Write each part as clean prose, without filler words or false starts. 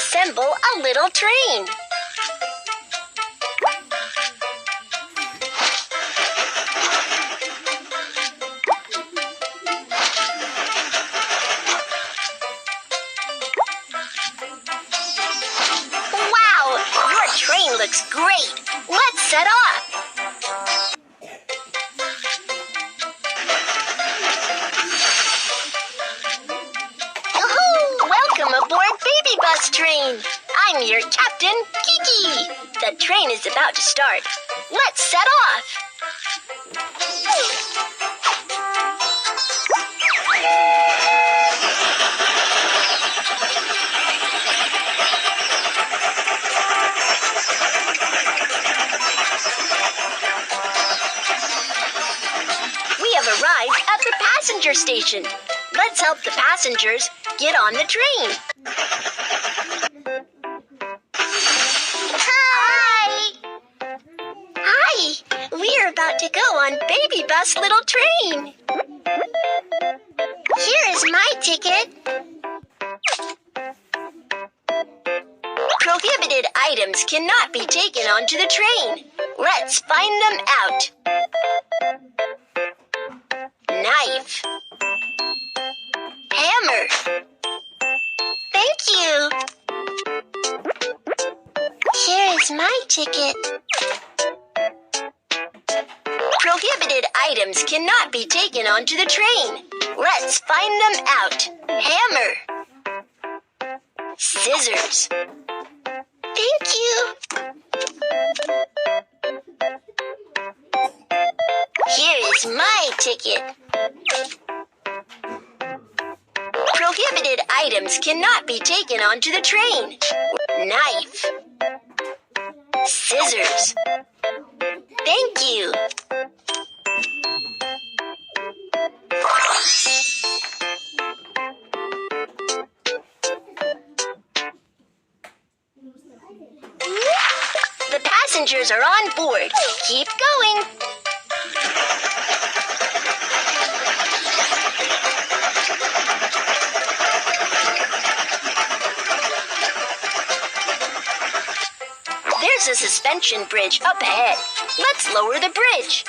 assemble a little train. Wow! Your train looks great! Let's set off! Welcome aboard Baby Bus Train! I'm your captain, Kiki! The train is about to start. Let's set off! We have arrived at the passenger station. Let's help the passengers get on the train. Hi! Hi! We're about to go on Baby Bus Little Train. Here is my ticket. Prohibited items cannot be taken onto the train. Let's find them out. Knife. Hammer. Thank you. Here is my ticket. Prohibited items cannot be taken onto the train. Let's find them out. Hammer. Scissors. Thank you. Here is my ticket. Prohibited items cannot be taken onto the train. Knife. Scissors. Thank you. The passengers are on board. Keep going. There's a suspension bridge up ahead. Let's lower the bridge.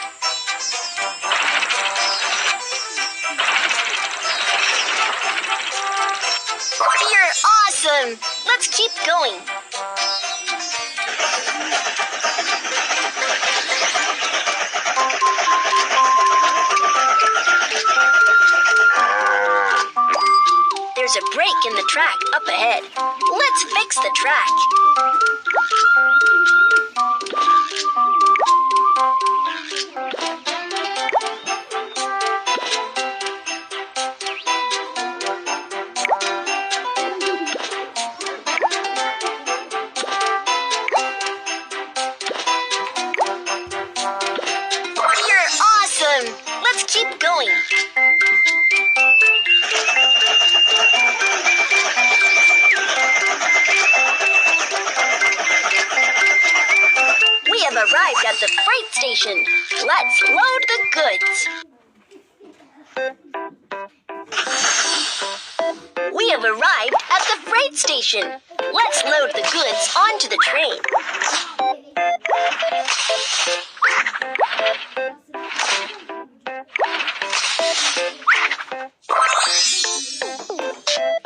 You're awesome! Let's keep going. There's a break in the track up ahead. Let's fix the track. You're awesome! Let's keep going. We have arrived at the freight station. Let's load the goods. We have arrived at the freight station. Let's load the goods onto the train.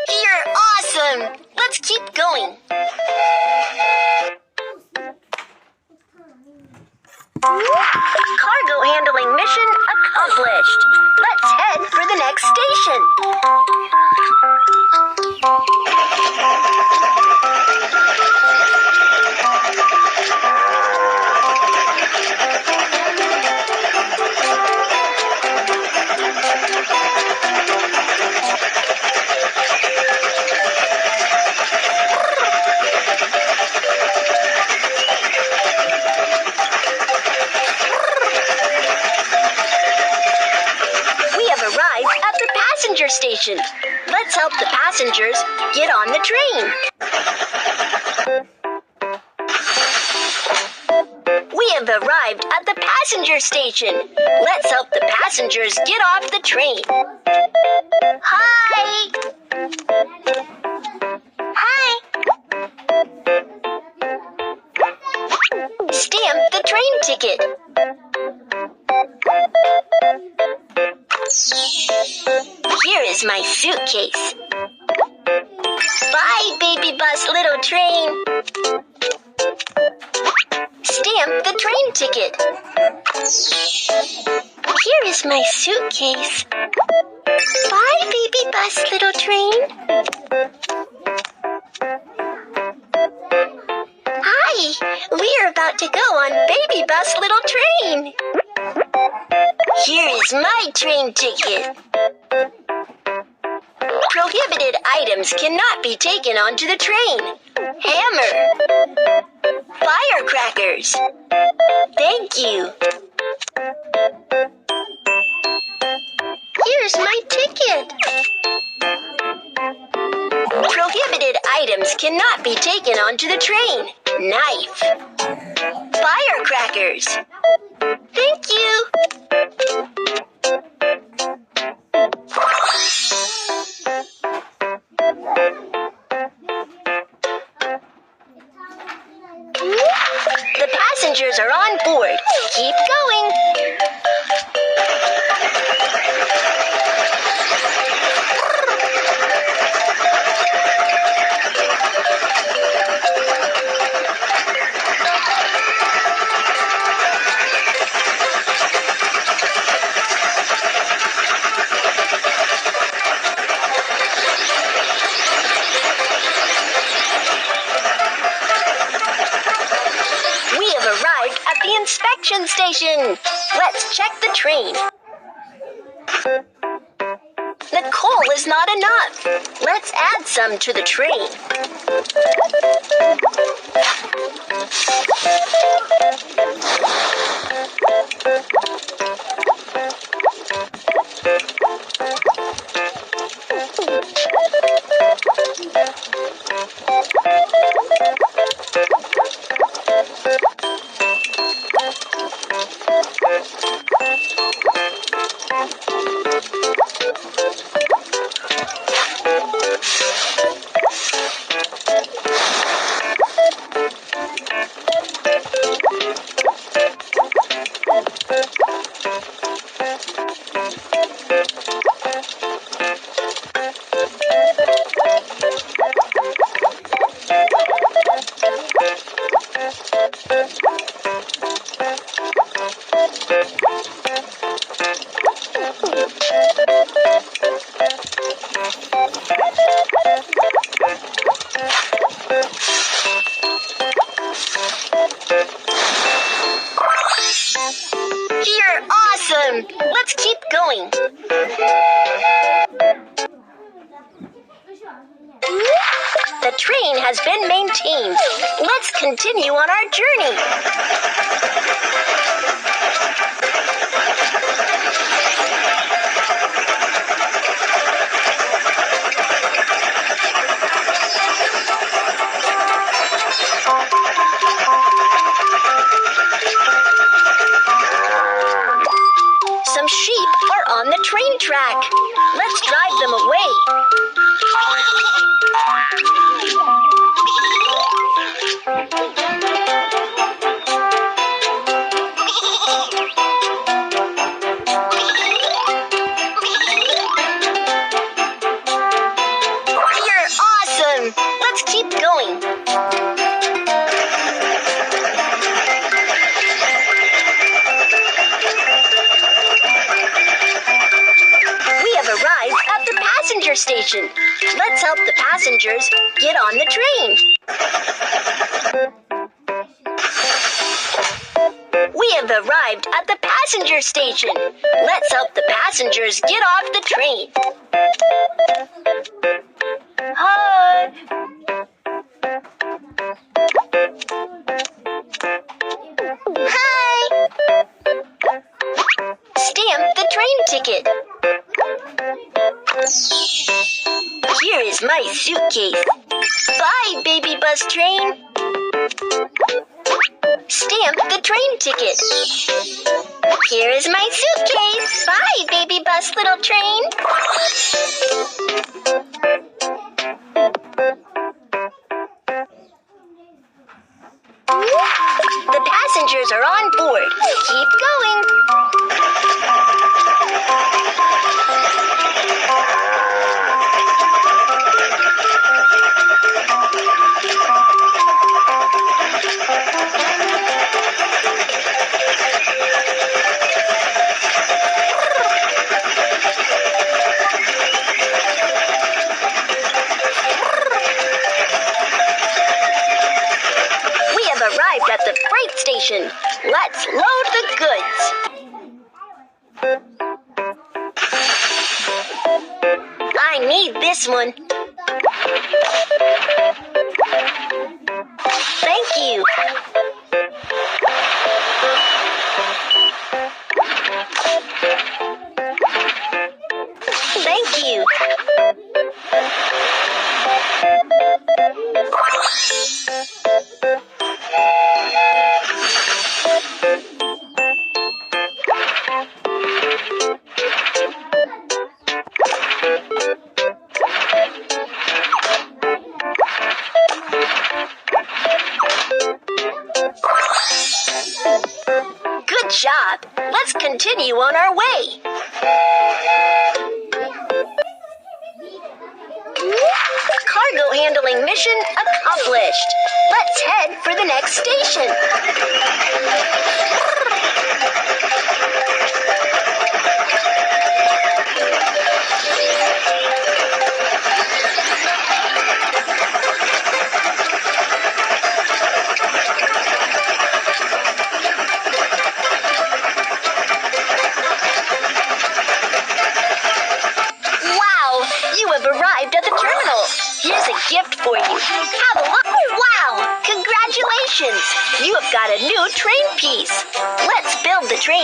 You're awesome! Let's keep going. Cargo handling mission accomplished. Let's head for the next station. Station. Let's help the passengers get on the train. We have arrived at the passenger station. Let's help the passengers get off the train. Hi! Hi! is my suitcase. Bye, baby bus, little train. Stamp the train ticket. Here is my suitcase. Bye, baby bus, little train. Hi, we're about to go on baby bus, little train. Here is my train ticket. Prohibited items cannot be taken onto the train. Hammer. Firecrackers. Thank you. Here's my ticket. Prohibited items cannot be taken onto the train. Knife. Firecrackers. Thank you. The passengers are on board. Keep going. Arrived at the inspection station. Let's check the train. The coal is not enough. Let's add some to the train. You're awesome! Let's keep going. The train has been maintained. Let's continue on our journey. Some sheep are on the train track. Let's drive them away. You're awesome! Let's keep going. We have arrived at the passenger station. Let's help the passengers get on the train. We have arrived at the passenger station. Let's help the passengers get off the train. Hi. Hi. Stamp the train ticket. Here is my suitcase. Bye, baby bus train. Stamp the train ticket. Here is my suitcase. Bye, baby bus, little train. The passengers are on board. Keep going. station. Let's load the goods. I need this one. Thank you. Thank you. Good job. Let's continue on our way. Cargo handling mission accomplished. Let's head for the next station. Arrived at the terminal. Here's a gift for you. Have a look. Oh, wow! Congratulations! You have got a new train piece. Let's build the train